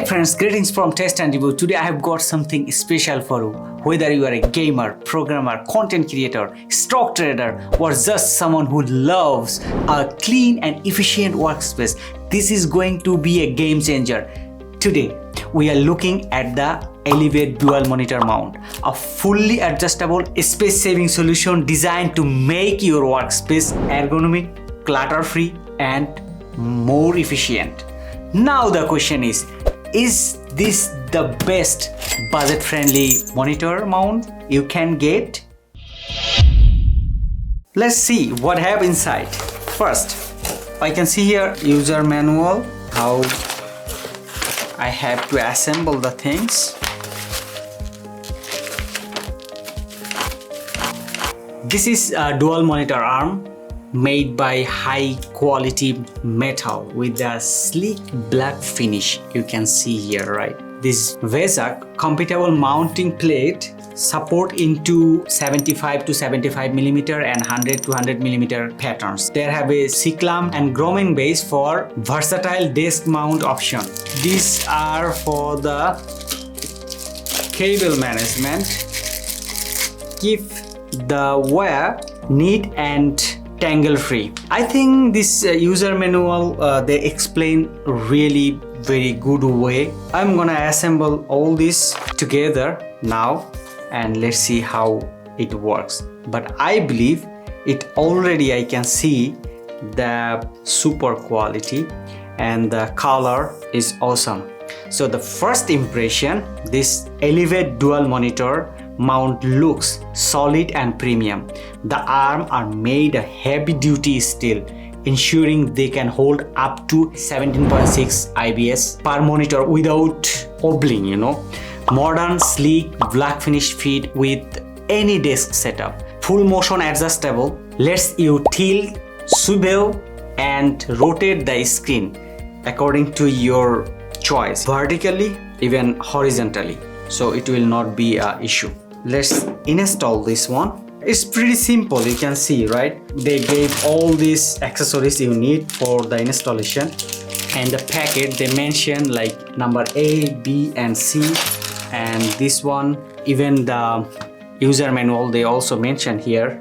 friends, greetings from Test and Review. Today I have got something special for you. Whether you are a gamer, programmer, content creator, stock trader, or just someone who loves a clean and efficient workspace, this is going to be a game changer. Today we are looking at the ELIVED Dual Monitor Mount, a fully adjustable space-saving solution designed to make your workspace ergonomic, clutter-free, and more efficient. Now the question is this the best budget-friendly monitor mount you can get? Let's see what I have inside. First, I can see here user manual, how I have to assemble the things. This is a dual monitor arm made by high quality metal with a sleek black finish. You can see here, right? This VESA compatible mounting plate support into 75 to 75 millimeter and 100 to 100 millimeter patterns. There have a C-clamp and grommet base for versatile desk mount option. These are for the cable management. Keep the wire neat and tangle free. I think this user manual they explain really very good way. I'm gonna assemble all this together now and let's see how it works. But I believe it already, I can see the super quality and the color is awesome. So the first impression, this ELIVED Dual Monitor Mount looks solid and premium. The arms are made of heavy duty steel, ensuring they can hold up to 17.6 IBS per monitor without wobbling, Modern, sleek, black finish fit with any desk setup. Full motion adjustable, lets you tilt, swivel and rotate the screen according to your choice, vertically, even horizontally. So it will not be an issue. Let's install this one. It's pretty simple, you can see, right? They gave all these accessories you need for the installation, and the packet they mention like number A, B and C, and this one, even the user manual they also mention here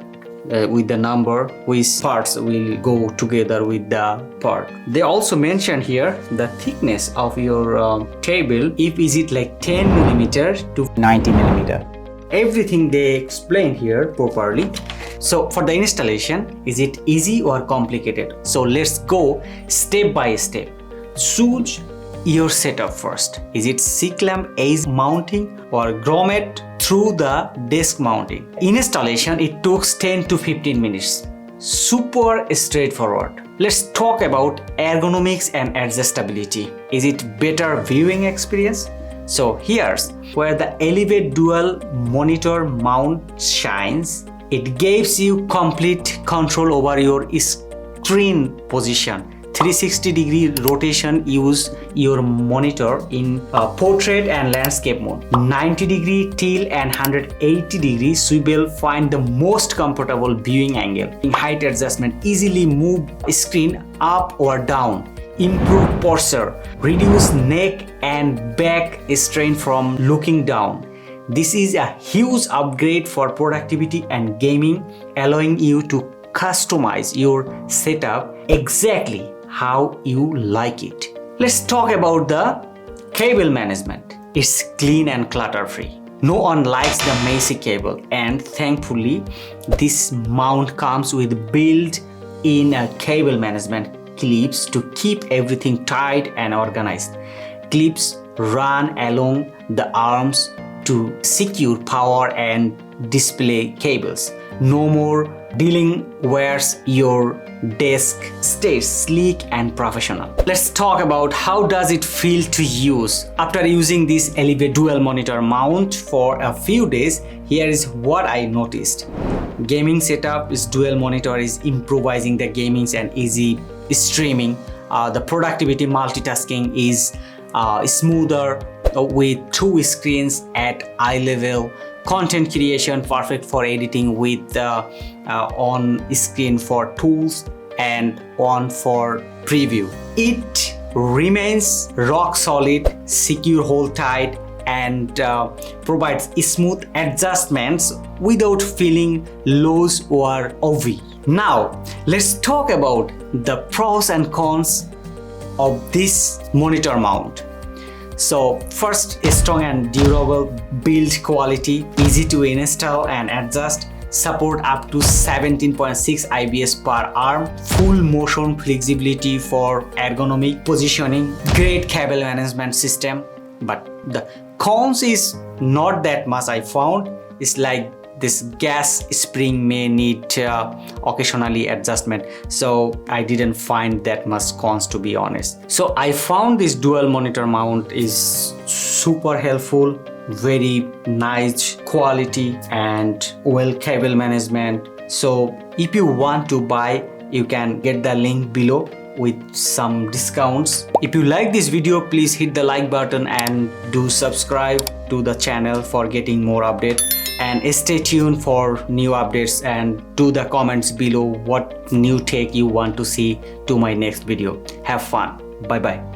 with the number which parts will go together with the part. They also mention here the thickness of your cable, if is it like 10 millimeter to 90 millimeter. Everything they explain here properly. So for the installation, is it easy or complicated? So let's go step by step. Choose your setup first. Is it C-clamp edge mounting or grommet through the desk mounting? Installation, it took 10 to 15 minutes. Super straightforward. Let's talk about ergonomics and adjustability. Is it better viewing experience? So here's where the ELIVED Dual Monitor Mount shines. It gives you complete control over your screen position. 360-degree rotation, use your monitor in portrait and landscape mode. 90-degree tilt and 180-degree swivel, find the most comfortable viewing angle. In height adjustment, easily move screen up or down. Improve posture, reduce neck and back strain from looking down. This is a huge upgrade for productivity and gaming, allowing you to customize your setup exactly how you like it. Let's talk about the cable management. It's clean and clutter-free. No one likes the messy cable, and thankfully this mount comes with built-in cable management clips to keep everything tight and organized. Clips run along the arms to secure power and display cables. No more dealing wires, your desk stays sleek and professional. Let's talk about how does it feel to use. After using this ELIVED Dual Monitor Mount for a few days, here is what I noticed. Gaming setup is dual monitor is improvising the gaming and easy streaming. The productivity multitasking is smoother with two screens at eye level. Content creation perfect for editing with on screen for tools and on for preview. It remains rock solid, secure hold tight, and provides smooth adjustments without feeling loose or heavy. Now, let's talk about the pros and cons of this monitor mount. So first, a strong and durable build quality, easy to install and adjust, support up to 17.6 IBS per arm, full motion flexibility for ergonomic positioning, great cable management system. But the cons is not that much I found. It's like this gas spring may need occasionally adjustment, so I didn't find that much cons, to be honest. So I found this dual monitor mount is super helpful, very nice quality and well cable management. So if you want to buy, you can get the link below with some discounts. If you like this video, please hit the like button and do subscribe to the channel for getting more updates, and stay tuned for new updates, and do the comments below what new take you want to see to my next video. Have fun. Bye bye.